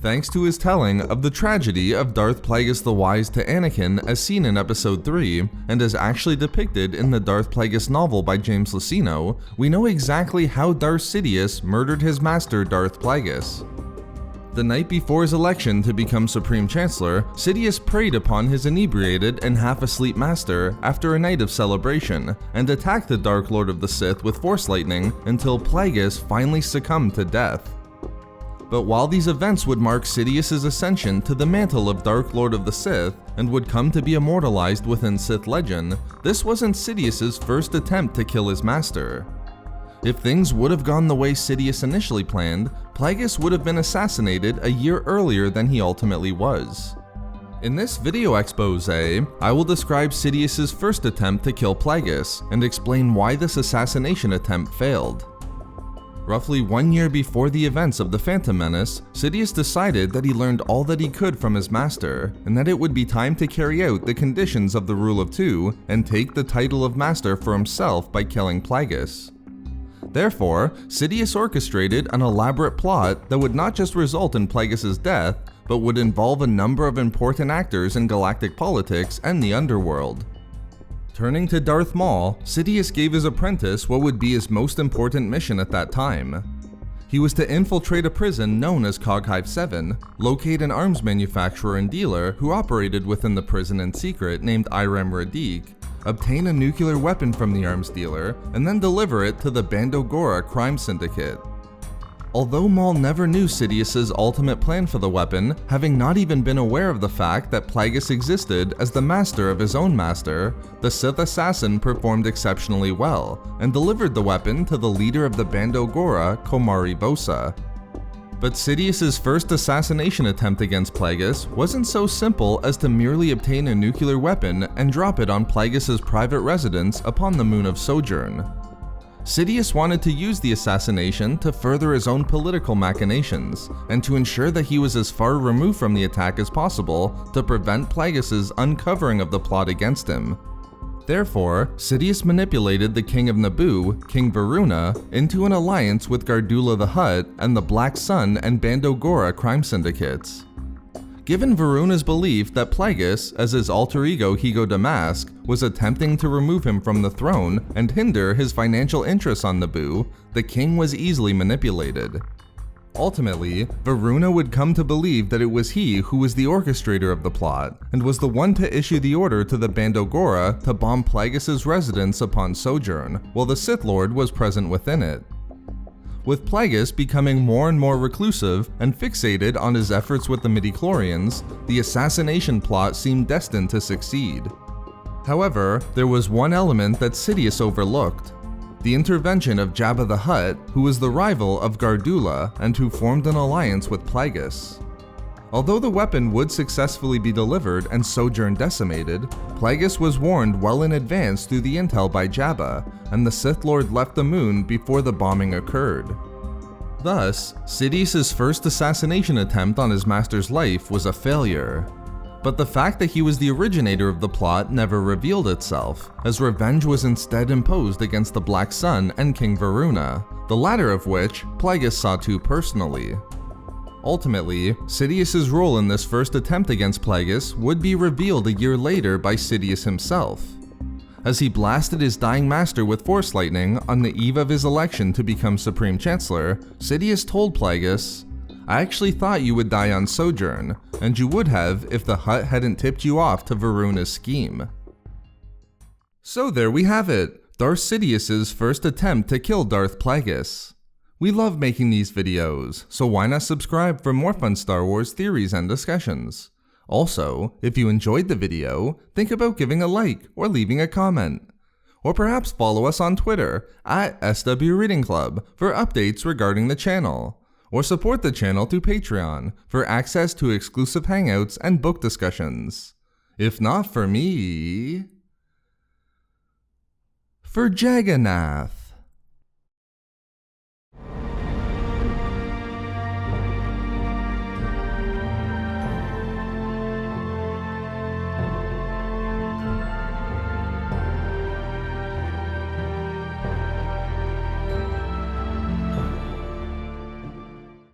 thanks to his telling of the tragedy of Darth Plagueis the Wise to Anakin as seen in Episode 3, and as actually depicted in the Darth Plagueis novel by James Luceno, we know exactly how Darth Sidious murdered his master Darth Plagueis. The night before his election to become Supreme Chancellor, Sidious preyed upon his inebriated and half-asleep master after a night of celebration, and attacked the Dark Lord of the Sith with Force lightning until Plagueis finally succumbed to death. But while these events would mark Sidious's ascension to the mantle of Dark Lord of the Sith, and would come to be immortalized within Sith legend, this wasn't Sidious's first attempt to kill his master. If things would have gone the way Sidious initially planned, Plagueis would have been assassinated a year earlier than he ultimately was. In this video expose, I will describe Sidious's first attempt to kill Plagueis, and explain why this assassination attempt failed. Roughly 1 year before the events of the Phantom Menace, Sidious decided that he learned all that he could from his master, and that it would be time to carry out the conditions of the Rule of Two and take the title of Master for himself by killing Plagueis. Therefore, Sidious orchestrated an elaborate plot that would not just result in Plagueis' death, but would involve a number of important actors in galactic politics and the underworld. Turning to Darth Maul, Sidious gave his apprentice what would be his most important mission at that time. He was to infiltrate a prison known as Coghive 7, locate an arms manufacturer and dealer who operated within the prison in secret named Iram Radiq, obtain a nuclear weapon from the arms dealer, and then deliver it to the Bando Gora crime syndicate. Although Maul never knew Sidious's ultimate plan for the weapon, having not even been aware of the fact that Plagueis existed as the master of his own master, the Sith assassin performed exceptionally well, and delivered the weapon to the leader of the Bando Gora, Komari Bosa. But Sidious's first assassination attempt against Plagueis wasn't so simple as to merely obtain a nuclear weapon and drop it on Plagueis' private residence upon the moon of Sojourn. Sidious wanted to use the assassination to further his own political machinations, and to ensure that he was as far removed from the attack as possible to prevent Plagueis' uncovering of the plot against him. Therefore, Sidious manipulated the King of Naboo, King Varuna, into an alliance with Gardulla the Hutt and the Black Sun and Bando Gora crime syndicates. Given Varuna's belief that Plagueis, as his alter ego Higo Damask, was attempting to remove him from the throne and hinder his financial interests on Naboo, the king was easily manipulated. Ultimately, Varuna would come to believe that it was he who was the orchestrator of the plot, and was the one to issue the order to the Bando Gora to bomb Plagueis' residence upon Sojourn, while the Sith Lord was present within it. With Plagueis becoming more and more reclusive and fixated on his efforts with the midichlorians, the assassination plot seemed destined to succeed. However, there was one element that Sidious overlooked: the intervention of Jabba the Hutt, who was the rival of Gardulla and who formed an alliance with Plagueis. Although the weapon would successfully be delivered and Sojourn decimated, Plagueis was warned well in advance through the intel by Jabba, and the Sith Lord left the moon before the bombing occurred. Thus, Sidious's first assassination attempt on his master's life was a failure. But the fact that he was the originator of the plot never revealed itself, as revenge was instead imposed against the Black Sun and King Varuna, the latter of which Plagueis saw to personally. Ultimately, Sidious's role in this first attempt against Plagueis would be revealed a year later by Sidious himself. As he blasted his dying master with Force lightning on the eve of his election to become Supreme Chancellor, Sidious told Plagueis, "I actually thought you would die on Sojourn, and you would have if the Hutt hadn't tipped you off to Varuna's scheme." So there we have it, Darth Sidious's first attempt to kill Darth Plagueis. We love making these videos, so why not subscribe for more fun Star Wars theories and discussions? Also, if you enjoyed the video, think about giving a like or leaving a comment. Or perhaps follow us on Twitter at SW Reading Club for updates regarding the channel. Or support the channel through Patreon for access to exclusive hangouts and book discussions. If not for me, for Jagannath.